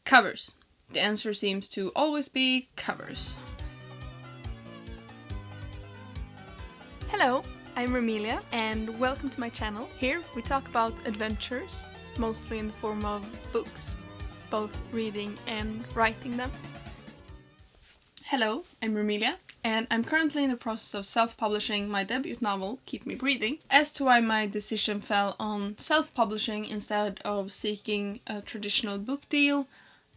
Covers. The answer seems to always be covers. Hello, I'm Remilia and welcome to my channel. Here we talk about adventures, mostly in the form of books, both reading and writing them. Hello, I'm Remilia, and I'm currently in the process of self-publishing my debut novel, Keep Me Breathing. As to why my decision fell on self-publishing instead of seeking a traditional book deal,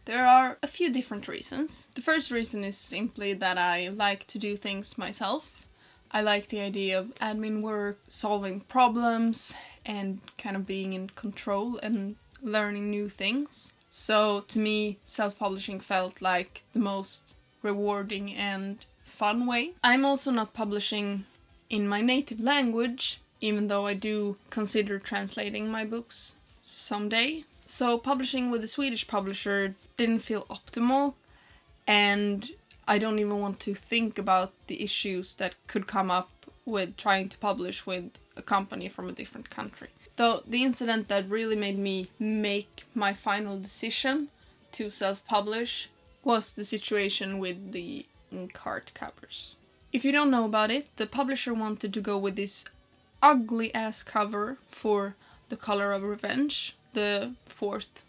there are a few different reasons. The first reason is simply that I like to do things myself. I like the idea of admin work, solving problems, and kind of being in control and learning new things. So to me, self-publishing felt like the most rewarding and fun way. I'm also not publishing in my native language, even though I do consider translating my books someday. So publishing with a Swedish publisher didn't feel optimal, and I don't even want to think about the issues that could come up with trying to publish with a company from a different country. Though the incident that really made me make my final decision to self-publish was the situation with the in-cart covers. If you don't know about it, the publisher wanted to go with this ugly ass cover for The Color of Revenge, the fourth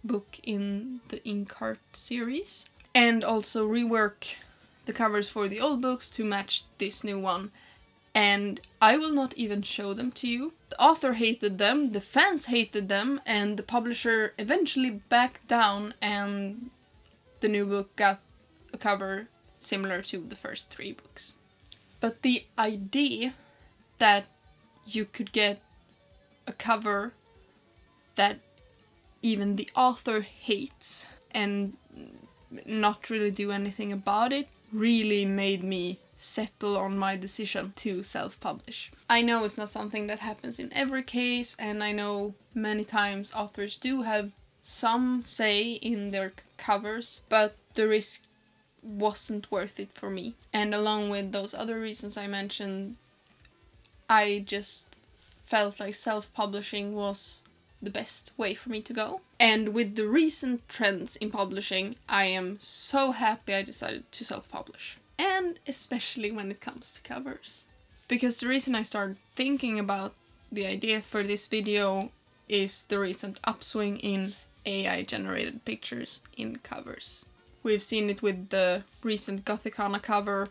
book in the in-cart series, and also rework the covers for the old books to match this new one. And I will not even show them to you. The author hated them, the fans hated them, and the publisher eventually backed down, and the new book got a cover similar to the first 3 books. But the idea that you could get a cover that even the author hates and not really do anything about it really made me settle on my decision to self-publish. I know it's not something that happens in every case, and I know many times authors do have some say in their covers, but the risk wasn't worth it for me. And along with those other reasons I mentioned, I just felt like self-publishing was the best way for me to go. And with the recent trends in publishing, I am so happy I decided to self-publish. And especially when it comes to covers. Because the reason I started thinking about the idea for this video is the recent upswing in AI-generated pictures in covers. We've seen it with the recent Gothicana cover.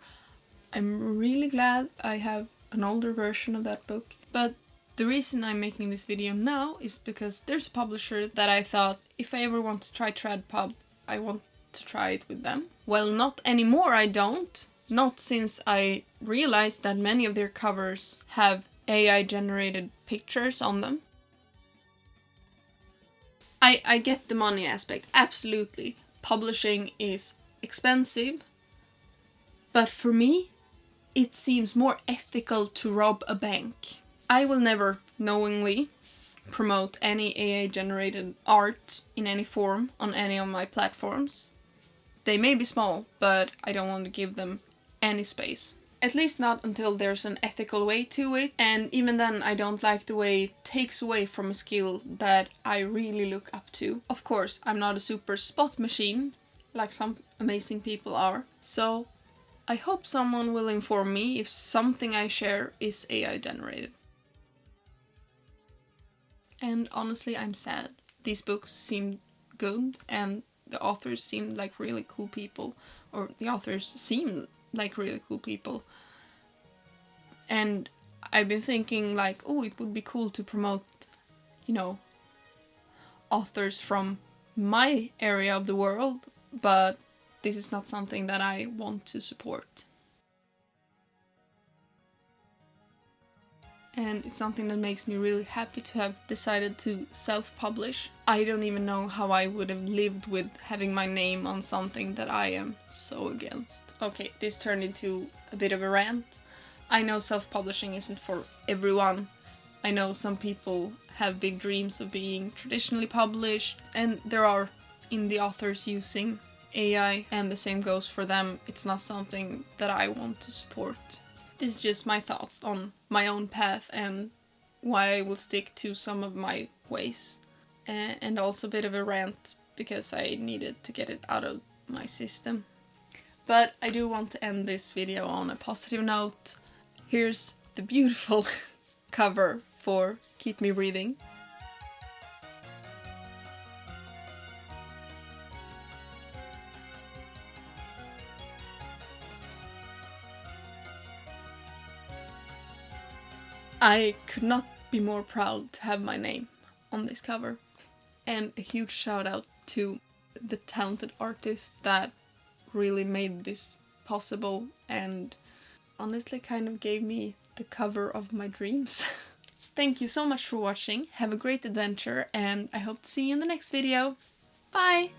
I'm really glad I have an older version of that book. But the reason I'm making this video now is because there's a publisher that I thought if I ever want to try TradPub, I want to try it with them. Well, not anymore, I don't. Not since I realized that many of their covers have AI-generated pictures on them. I get the money aspect, absolutely. Publishing is expensive, but for me, it seems more ethical to rob a bank. I will never knowingly promote any AI-generated art in any form on any of my platforms. They may be small, but I don't want to give them any space. At least not until there's an ethical way to it, and even then I don't like the way it takes away from a skill that I really look up to. Of course, I'm not a super spot machine, like some amazing people are, so I hope someone will inform me if something I share is AI generated. And honestly, I'm sad. These books seem good, and the authors seem like really cool people, or the authors seem like really cool people. And I've been thinking like, oh, it would be cool to promote, authors from my area of the world, but this is not something that I want to support. And it's something that makes me really happy to have decided to self-publish. I don't even know how I would have lived with having my name on something that I am so against. Okay, this turned into a bit of a rant. I know self-publishing isn't for everyone. I know some people have big dreams of being traditionally published, and there are indie authors using AI, and the same goes for them. It's not something that I want to support. This is just my thoughts on my own path and why I will stick to some of my ways. And also a bit of a rant because I needed to get it out of my system. But I do want to end this video on a positive note. Here's the beautiful cover for Keep Me Breathing. I could not be more proud to have my name on this cover. And a huge shout out to the talented artist that really made this possible and honestly kind of gave me the cover of my dreams. Thank you so much for watching, have a great adventure, and I hope to see you in the next video. Bye!